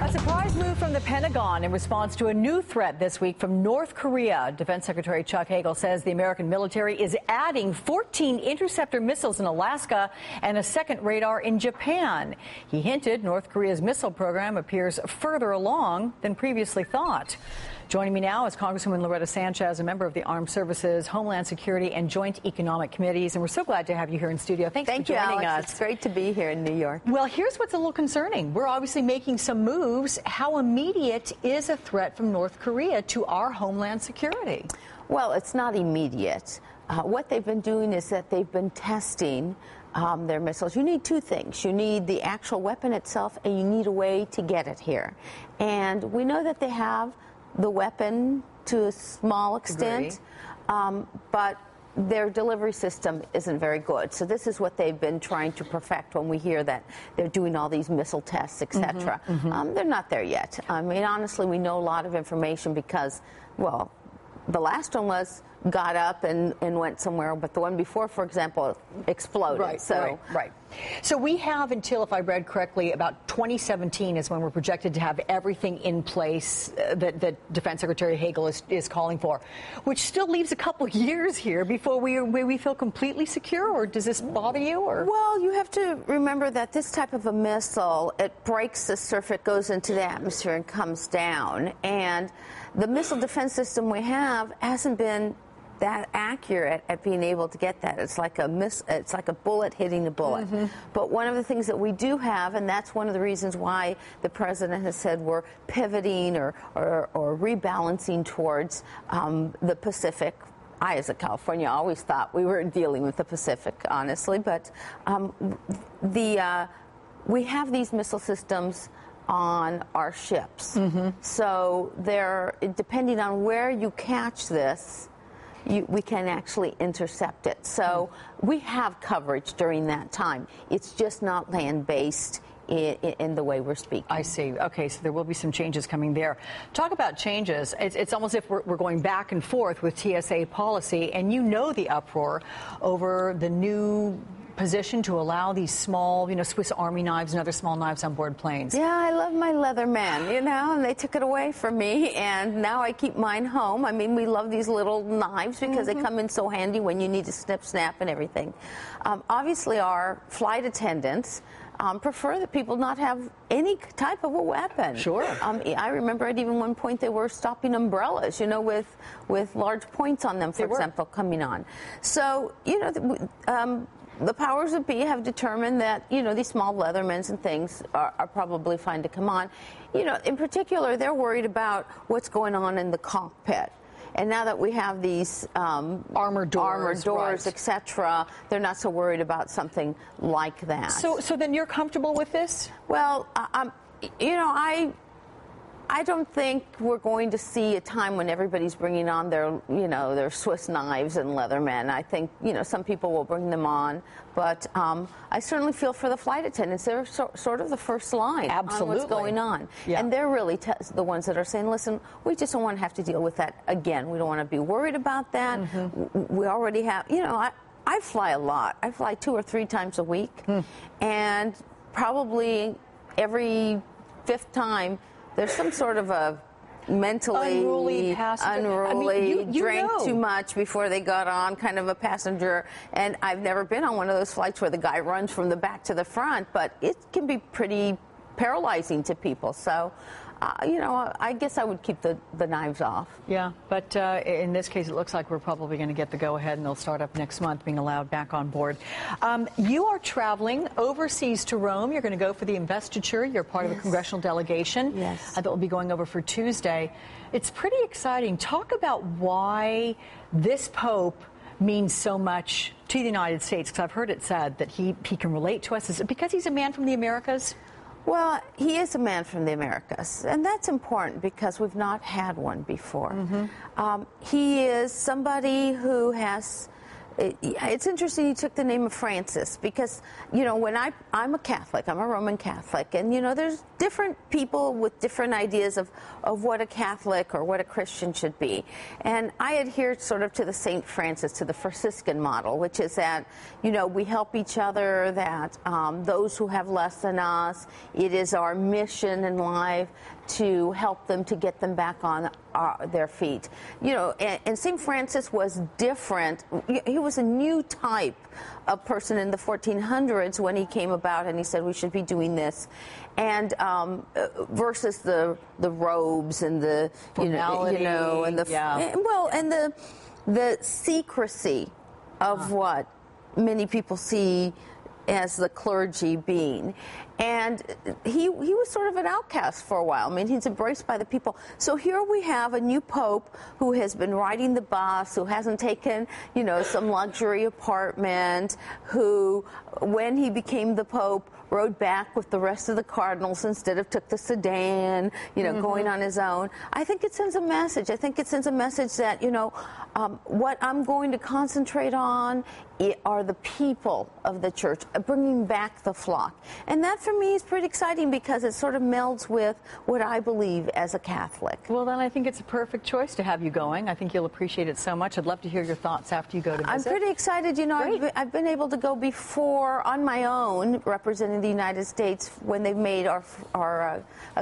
A surprise move from the Pentagon in response to a new threat this week from North Korea. Defense Secretary Chuck Hagel says the American military is adding 14 interceptor missiles in Alaska and a second radar in Japan. He hinted North Korea's missile program appears further along than previously thought. Joining me now is Congresswoman Loretta Sanchez, a member of the Armed Services, Homeland Security, and Joint Economic Committees. And we're so glad to have you here in studio. Thanks for joining us. It's great to be here in New York. Well, here's what's a little concerning. We're obviously making some moves. How immediate is a threat from North Korea to our homeland security? Well, it's not immediate. What they've been doing is that they've been testing their missiles. You need two things. You need the actual weapon itself, and you need a way to get it here. And we know that they have the weapon to a small extent, but their delivery system isn't very good. So this is what they've been trying to perfect when we hear that they're doing all these missile tests, etc. They're not there yet. I mean, honestly, we know a lot of information because, well, the last one got up and went somewhere, but the one before, for example, exploded. Right. So we have until, if I read correctly, about 2017 is when we're projected to have everything in place that Defense Secretary Hagel is calling for, which still leaves a couple years here before we feel completely secure. Or does this bother you? Or? Well, you have to remember that this type of a missile, it breaks the surface, it goes into the atmosphere and comes down. And the missile defense system we have hasn't been that accurate at being able to get that. It's like a bullet hitting a bullet. But one of the things that we do have, and that's one of the reasons why the president has said we're pivoting or rebalancing towards the Pacific. I, as a California, always thought we were dealing with the Pacific, honestly. But we have these missile systems on our ships. So they're, depending on where you catch this, we can actually intercept it. So we have coverage during that time. It's just not land-based in the way we're speaking. I see. Okay, so there will be some changes coming there. Talk about changes. It's almost as if we're going back and forth with TSA policy, and you know the uproar over the new position to allow these small, Swiss Army knives and other small knives on board planes. Yeah, I love my Leatherman, and they took it away from me, and now I keep mine home. I mean, we love these little knives because they come in so handy when you need to snip, snap, and everything. Obviously, our flight attendants prefer that people not have any type of a weapon. Sure. I remember at even one point they were stopping umbrellas, with large points on them, for example, coming on. So, the powers that be have determined that, these small Leathermans and things are probably fine to come on. In particular, they're worried about what's going on in the cockpit. And now that we have these armored doors, etc., they're not so worried about something like that. So then you're comfortable with this? Well, I don't think we're going to see a time when everybody's bringing on their Swiss knives and Leathermen. I think, some people will bring them on, but I certainly feel for the flight attendants. They're sort of the first line on what's going on. Yeah. And they're really the ones that are saying, listen, we just don't want to have to deal with that again. We don't want to be worried about that. We already have, I fly a lot. I fly 2 or 3 times a week, and probably every 5th time, there's some sort of a mentally unruly, drank too much before they got on, kind of a passenger. And I've never been on one of those flights where the guy runs from the back to the front, but it can be pretty paralyzing to people. So, I guess I would keep the knives off. Yeah, but in this case, it looks like we're probably going to get the go-ahead, and they'll start up next month, being allowed back on board. You are traveling overseas to Rome. You're going to go for the investiture. You're part of a congressional delegation that will be going over for Tuesday. It's pretty exciting. Talk about why this Pope means so much to the United States, because I've heard it said that he can relate to us. Is it because he's a man from the Americas? Well, he is a man from the Americas, and that's important because we've not had one before. He is somebody who has it's interesting you took the name of Francis, because, you know, when I'm a Catholic, I'm a Roman Catholic, and, you know, there's different people with different ideas of what a Catholic or what a Christian should be. And I adhere sort of to the St. Francis, to the Franciscan model, which is that, you know, we help each other, that those who have less than us, it is our mission in life to help them, to get them back on their feet. You know, and St. Francis was different. He was a new type of person in the 1400s when he came about, and he said we should be doing this, and versus the robes and the formality, and the secrecy of what many people see as the clergy being. And he was sort of an outcast for a while. I mean, he's embraced by the people. So here we have a new pope who has been riding the bus, who hasn't taken, you know, some luxury apartment, who, when he became the pope, rode back with the rest of the cardinals instead of took the sedan, you know, going on his own. I think it sends a message. I think it sends a message that, you know, what I'm going to concentrate on are the people of the church, bringing back the flock. And that, for me, is pretty exciting, because it sort of melds with what I believe as a Catholic. Well, then I think it's a perfect choice to have you going. I think you'll appreciate it so much. I'd love to hear your thoughts after you go to visit. I'm pretty excited. You know, I've been able to go before on my own, representing the United States, when they've made a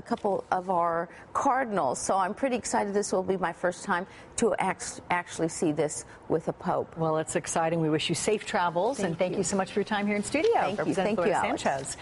couple of our cardinals. So I'm pretty excited. This will be my first time to actually see this with a pope. Well, it's exciting. We wish you safe travels, and thank you so much for your time here in studio. Thank you, Alex. Sanchez.